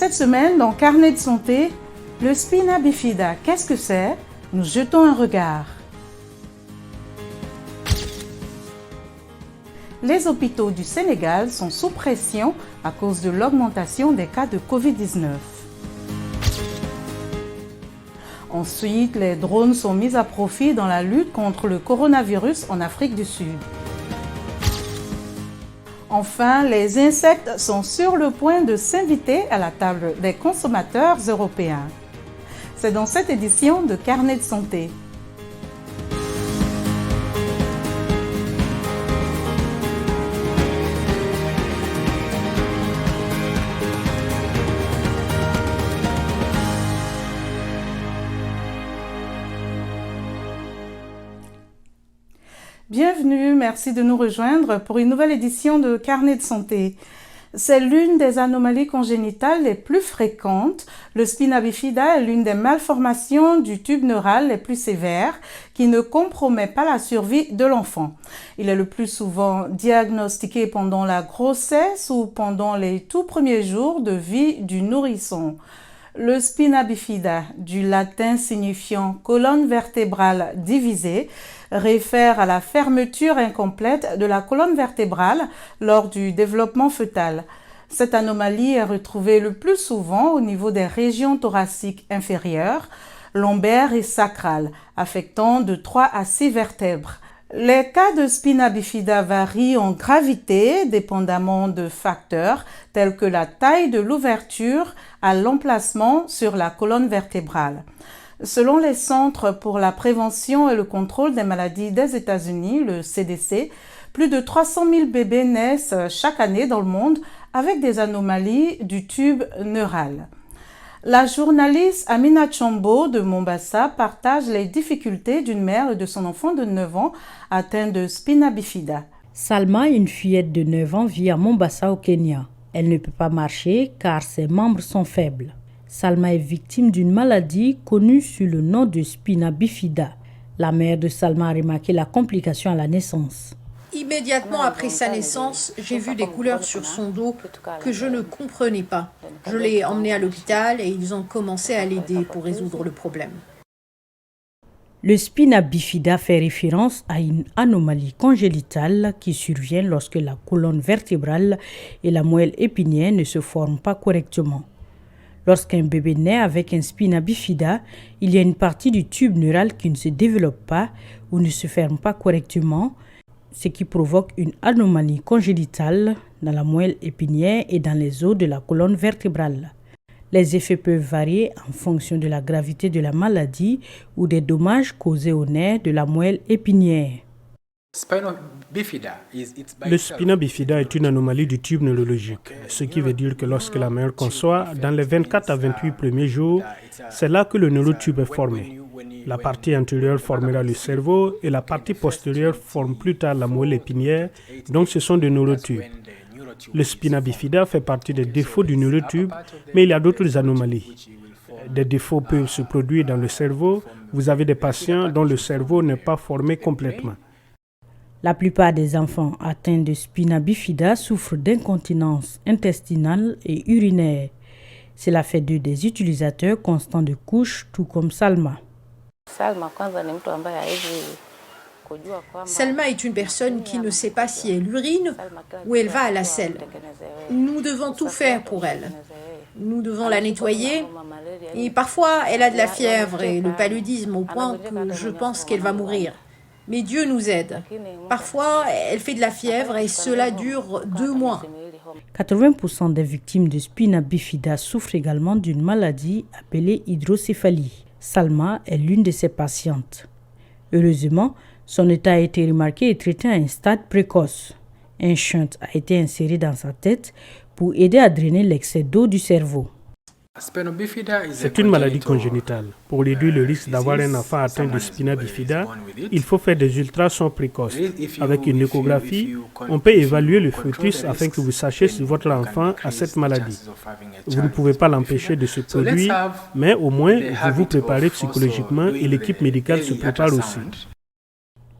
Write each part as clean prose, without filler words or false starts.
Cette semaine, dans Carnet de santé, le spina bifida, qu'est-ce que c'est? Nous jetons un regard. Les hôpitaux du Sénégal sont sous pression à cause de l'augmentation des cas de Covid-19. Ensuite, les drones sont mis à profit dans la lutte contre le coronavirus en Afrique du Sud. Enfin, les insectes sont sur le point de s'inviter à la table des consommateurs européens. C'est dans cette édition de Carnet de santé. Bienvenue, merci de nous rejoindre pour une nouvelle édition de Carnet de santé. C'est l'une des anomalies congénitales les plus fréquentes. Le spina bifida est l'une des malformations du tube neural les plus sévères qui ne compromet pas la survie de l'enfant. Il est le plus souvent diagnostiqué pendant la grossesse ou pendant les tout premiers jours de vie du nourrisson. Le spina bifida, du latin signifiant colonne vertébrale divisée, réfère à la fermeture incomplète de la colonne vertébrale lors du développement fœtal. Cette anomalie est retrouvée le plus souvent au niveau des régions thoraciques inférieures, lombaires et sacrales, affectant de 3 à 6 vertèbres. Les cas de spina bifida varient en gravité dépendamment de facteurs tels que la taille de l'ouverture à l'emplacement sur la colonne vertébrale. Selon les Centres pour la prévention et le contrôle des maladies des États-Unis, le CDC, plus de 300 000 bébés naissent chaque année dans le monde avec des anomalies du tube neural. La journaliste Amina Chombo de Mombasa partage les difficultés d'une mère et de son enfant de 9 ans atteint de spina bifida. Salma, une fillette de 9 ans, vit à Mombasa au Kenya. Elle ne peut pas marcher car ses membres sont faibles. Salma est victime d'une maladie connue sous le nom de spina bifida. La mère de Salma a remarqué la complication à la naissance. Immédiatement après sa naissance, j'ai vu des couleurs sur son dos que je ne comprenais pas. Je l'ai emmenée à l'hôpital et ils ont commencé à l'aider pour résoudre le problème. Le spina bifida fait référence à une anomalie congénitale qui survient lorsque la colonne vertébrale et la moelle épinière ne se forment pas correctement. Lorsqu'un bébé naît avec un spina bifida, il y a une partie du tube neural qui ne se développe pas ou ne se ferme pas correctement, ce qui provoque une anomalie congénitale dans la moelle épinière et dans les os de la colonne vertébrale. Les effets peuvent varier en fonction de la gravité de la maladie ou des dommages causés aux nerfs de la moelle épinière. Le spina bifida est une anomalie du tube neurologique, ce qui veut dire que lorsque la mère conçoit, dans les 24 à 28 premiers jours, c'est là que le neurotube est formé. La partie antérieure formera le cerveau et la partie postérieure forme plus tard la moelle épinière, donc ce sont des neurotubes. Le spina bifida fait partie des défauts du neurotube, mais il y a d'autres anomalies. Des défauts peuvent se produire dans le cerveau. Vous avez des patients dont le cerveau n'est pas formé complètement. La plupart des enfants atteints de spina bifida souffrent d'incontinence intestinale et urinaire. Cela fait d'eux des utilisateurs constants de couches, tout comme Salma. Salma est une personne qui ne sait pas si elle urine ou elle va à la selle. Nous devons tout faire pour elle. Nous devons la nettoyer et parfois elle a de la fièvre et le paludisme au point que je pense qu'elle va mourir. Mais Dieu nous aide. Parfois elle fait de la fièvre et cela dure 2 mois. 80% des victimes de spina bifida souffrent également d'une maladie appelée hydrocéphalie. Salma est l'une de ces patientes. Heureusement, son état a été remarqué et traité à un stade précoce. Un shunt a été inséré dans sa tête pour aider à drainer l'excès d'eau du cerveau. C'est une maladie congénitale. Pour réduire le risque d'avoir un enfant atteint de spina bifida, il faut faire des ultrasons précoces. Avec une échographie, on peut évaluer le fœtus afin que vous sachiez si votre enfant a cette maladie. Vous ne pouvez pas l'empêcher de se produire, mais au moins vous vous préparez psychologiquement et l'équipe médicale se prépare aussi.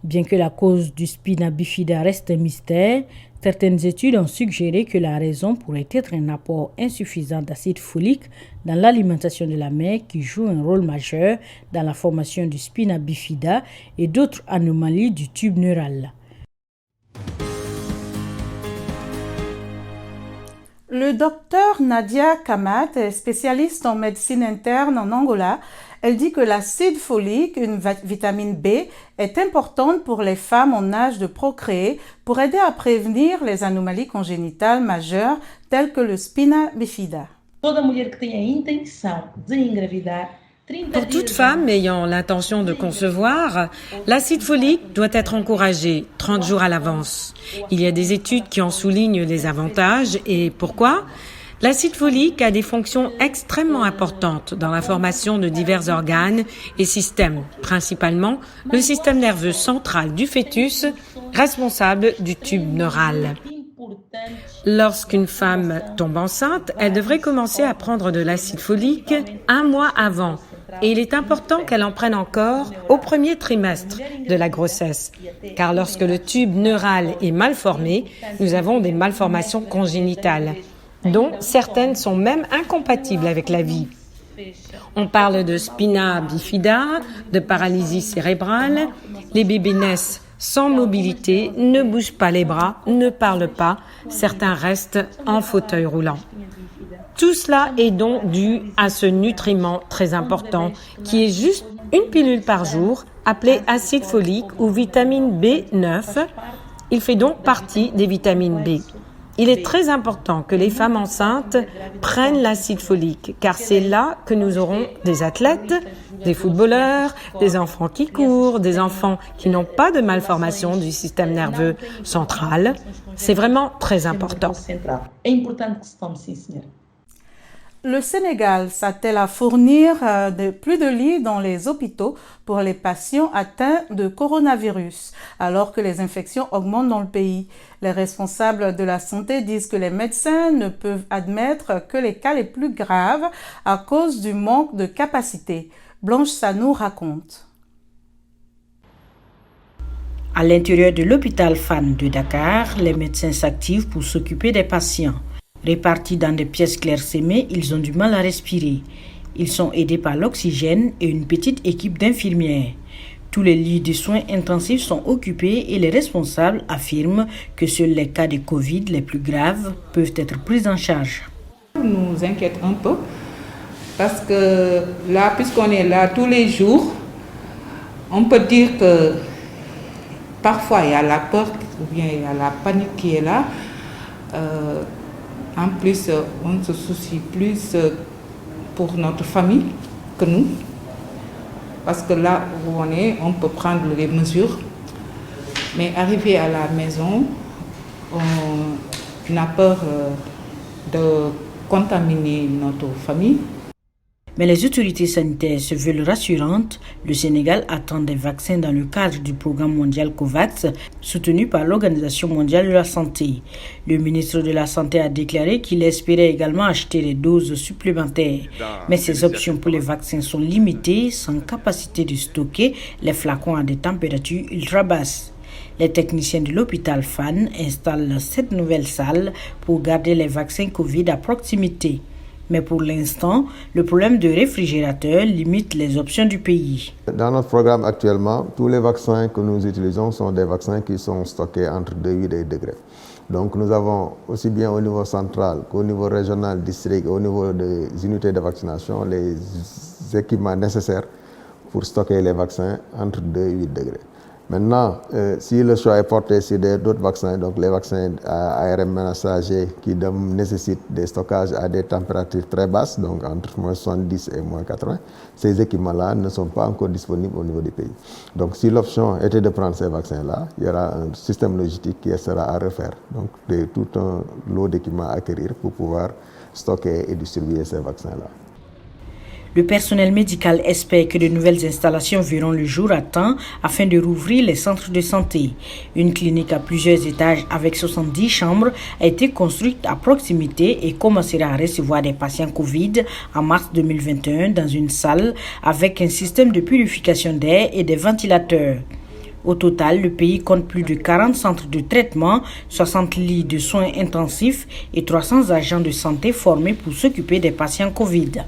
Bien que la cause du spina bifida reste un mystère, certaines études ont suggéré que la raison pourrait être un apport insuffisant d'acide folique dans l'alimentation de la mère qui joue un rôle majeur dans la formation du spina bifida et d'autres anomalies du tube neural. Le docteur Nadia Kamat est spécialiste en médecine interne en Angola. Elle dit que l'acide folique, une vitamine B, est importante pour les femmes en âge de procréer pour aider à prévenir les anomalies congénitales majeures telles que le spina bifida. Pour toute femme ayant l'intention de concevoir, l'acide folique doit être encouragé 30 jours à l'avance. Il y a des études qui en soulignent les avantages et pourquoi ? L'acide folique a des fonctions extrêmement importantes dans la formation de divers organes et systèmes, principalement le système nerveux central du fœtus, responsable du tube neural. Lorsqu'une femme tombe enceinte, elle devrait commencer à prendre de l'acide folique 1 mois avant. Et il est important qu'elle en prenne encore au premier trimestre de la grossesse. Car lorsque le tube neural est mal formé, nous avons des malformations congénitales, dont certaines sont même incompatibles avec la vie. On parle de spina bifida, de paralysie cérébrale. Les bébés naissent sans mobilité, ne bougent pas les bras, ne parlent pas. Certains restent en fauteuil roulant. Tout cela est donc dû à ce nutriment très important qui est juste une pilule par jour appelée acide folique ou vitamine B9. Il fait donc partie des vitamines B. Il est très important que les femmes enceintes prennent l'acide folique car c'est là que nous aurons des athlètes, des footballeurs, des enfants qui courent, des enfants qui n'ont pas de malformation du système nerveux central. C'est vraiment très important. Le Sénégal s'attelle à fournir plus de lits dans les hôpitaux pour les patients atteints de coronavirus, alors que les infections augmentent dans le pays. Les responsables de la santé disent que les médecins ne peuvent admettre que les cas les plus graves à cause du manque de capacité. Blanche Sanou raconte. À l'intérieur de l'hôpital Fann de Dakar, les médecins s'activent pour s'occuper des patients. Répartis dans des pièces clairsemées, ils ont du mal à respirer. Ils sont aidés par l'oxygène et une petite équipe d'infirmières. Tous les lits de soins intensifs sont occupés et les responsables affirment que seuls les cas de Covid les plus graves peuvent être pris en charge. Nous inquiète un peu parce que là, puisqu'on est là tous les jours, on peut dire que parfois il y a la peur ou bien il y a la panique qui est là. En plus, on se soucie plus pour notre famille que nous. Parce que là où on est, on peut prendre les mesures. Mais arrivé à la maison, on a peur de contaminer notre famille. Mais les autorités sanitaires se veulent rassurantes. Le Sénégal attend des vaccins dans le cadre du programme mondial COVAX, soutenu par l'Organisation mondiale de la santé. Le ministre de la Santé a déclaré qu'il espérait également acheter des doses supplémentaires. Mais ces options pour les vaccins sont limitées, sans capacité de stocker les flacons à des températures ultra basses. Les techniciens de l'hôpital Fann installent 7 nouvelles salles pour garder les vaccins Covid à proximité. Mais pour l'instant, le problème de réfrigérateur limite les options du pays. Dans notre programme actuellement, tous les vaccins que nous utilisons sont des vaccins qui sont stockés entre 2 et 8 degrés. Donc nous avons aussi bien au niveau central qu'au niveau régional, district, au niveau des unités de vaccination, les équipements nécessaires pour stocker les vaccins entre 2 et 8 degrés. Maintenant, si le choix est porté sur d'autres vaccins, donc les vaccins à ARN messager qui nécessitent des stockages à des températures très basses, donc entre moins 70 et moins 80, ces équipements-là ne sont pas encore disponibles au niveau du pays. Donc si l'option était de prendre ces vaccins-là, il y aura un système logistique qui sera à refaire, donc tout un lot d'équipements à acquérir pour pouvoir stocker et distribuer ces vaccins-là. Le personnel médical espère que de nouvelles installations verront le jour à temps afin de rouvrir les centres de santé. Une clinique à plusieurs étages avec 70 chambres a été construite à proximité et commencera à recevoir des patients Covid en mars 2021 dans une salle avec un système de purification d'air et des ventilateurs. Au total, le pays compte plus de 40 centres de traitement, 60 lits de soins intensifs et 300 agents de santé formés pour s'occuper des patients Covid.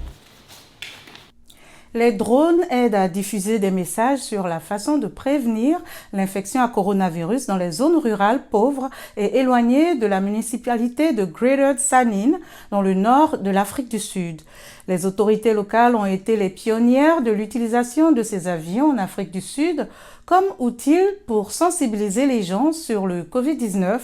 Les drones aident à diffuser des messages sur la façon de prévenir l'infection à coronavirus dans les zones rurales pauvres et éloignées de la municipalité de Greater Tsanin, dans le nord de l'Afrique du Sud. Les autorités locales ont été les pionnières de l'utilisation de ces avions en Afrique du Sud comme outil pour sensibiliser les gens sur le Covid-19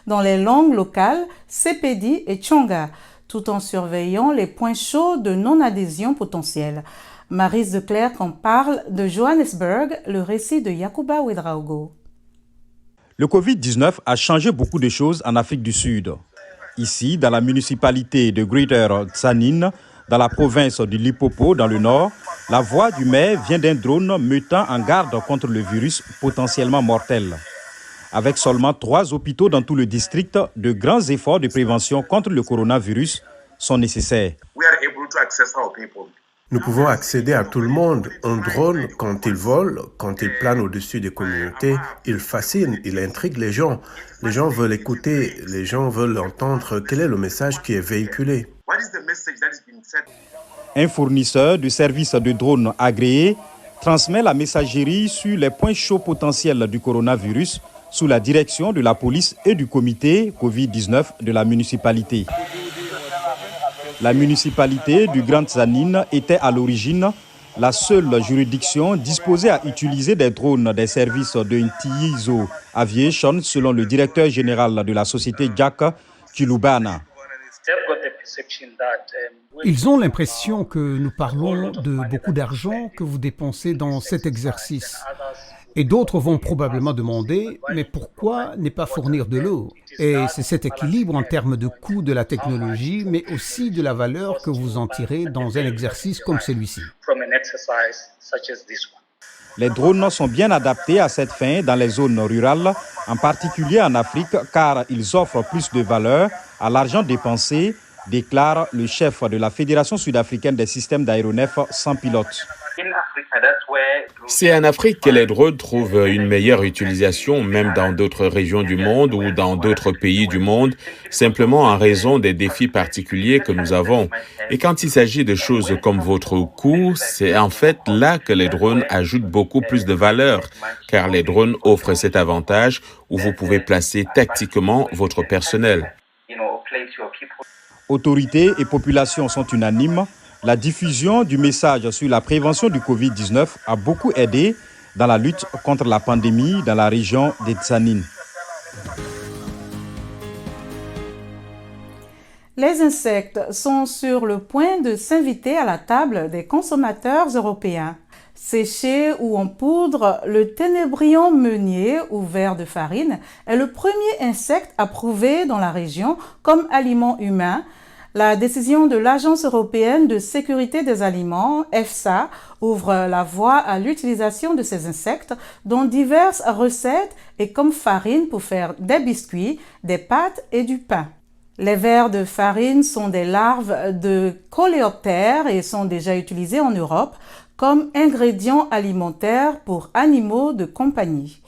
dans les langues locales Sepedi et Tsonga, tout en surveillant les points chauds de non-adhésion potentielle. Maryse de Clercq en parle de Johannesburg, le récit de Yakuba Ouedraogo. Le Covid-19 a changé beaucoup de choses en Afrique du Sud. Ici, dans la municipalité de Greater Tsanin, dans la province du Limpopo, dans le nord, la voix du maire vient d'un drone mettant en garde contre le virus potentiellement mortel. Avec seulement 3 hôpitaux dans tout le district, de grands efforts de prévention contre le coronavirus sont nécessaires. Nous pouvons accéder à tout le monde. Un drone, quand il vole, quand il plane au-dessus des communautés, il fascine, il intrigue les gens. Les gens veulent écouter, les gens veulent entendre quel est le message qui est véhiculé. Un fournisseur de services de drones agréé transmet la messagerie sur les points chauds potentiels du coronavirus sous la direction de la police et du comité Covid-19 de la municipalité. La municipalité du Grand Tsanin était à l'origine la seule juridiction disposée à utiliser des drones des services de Ntiyizo Aviation, selon le directeur général de la société Jack Kilubana. Ils ont l'impression que nous parlons de beaucoup d'argent que vous dépensez dans cet exercice. Et d'autres vont probablement demander, mais pourquoi ne pas fournir de l'eau? Et c'est cet équilibre en termes de coût de la technologie, mais aussi de la valeur que vous en tirez dans un exercice comme celui-ci. Les drones sont bien adaptés à cette fin dans les zones rurales, en particulier en Afrique, car ils offrent plus de valeur à l'argent dépensé, déclare le chef de la Fédération sud-africaine des systèmes d'aéronefs sans pilote. C'est en Afrique que les drones trouvent une meilleure utilisation, même dans d'autres régions du monde ou dans d'autres pays du monde, simplement en raison des défis particuliers que nous avons. Et quand il s'agit de choses comme votre coût, c'est en fait là que les drones ajoutent beaucoup plus de valeur, car les drones offrent cet avantage où vous pouvez placer tactiquement votre personnel. Autorités et populations sont unanimes. La diffusion du message sur la prévention du Covid-19 a beaucoup aidé dans la lutte contre la pandémie dans la région des Tsanin. Les insectes sont sur le point de s'inviter à la table des consommateurs européens. Séché ou en poudre, le ténébrion meunier ou ver de farine est le premier insecte approuvé dans la région comme aliment humain. La décision de l'Agence européenne de sécurité des aliments, EFSA, ouvre la voie à l'utilisation de ces insectes dans diverses recettes et comme farine pour faire des biscuits, des pâtes et du pain. Les vers de farine sont des larves de coléoptères et sont déjà utilisés en Europe comme ingrédients alimentaires pour animaux de compagnie.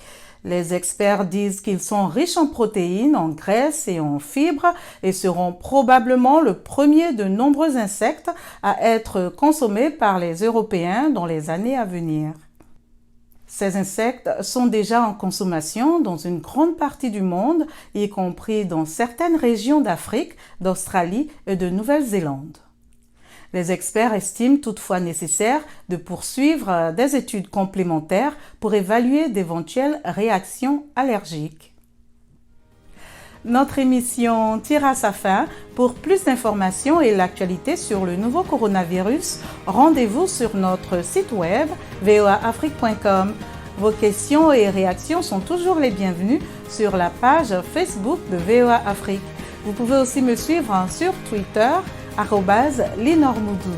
Les experts disent qu'ils sont riches en protéines, en graisses et en fibres et seront probablement le premier de nombreux insectes à être consommés par les Européens dans les années à venir. Ces insectes sont déjà en consommation dans une grande partie du monde, y compris dans certaines régions d'Afrique, d'Australie et de Nouvelle-Zélande. Les experts estiment toutefois nécessaire de poursuivre des études complémentaires pour évaluer d'éventuelles réactions allergiques. Notre émission tire à sa fin. Pour plus d'informations et l'actualité sur le nouveau coronavirus, rendez-vous sur notre site web voaafrique.com. Vos questions et réactions sont toujours les bienvenues sur la page Facebook de VOA Afrique. Vous pouvez aussi me suivre sur Twitter @linormoudou.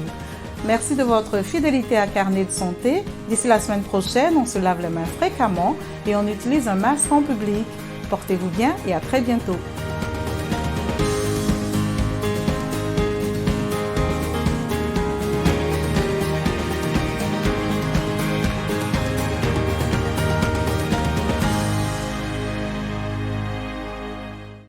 Merci de votre fidélité à Carnet de santé. D'ici la semaine prochaine, on se lave les mains fréquemment et on utilise un masque en public. Portez-vous bien et à très bientôt.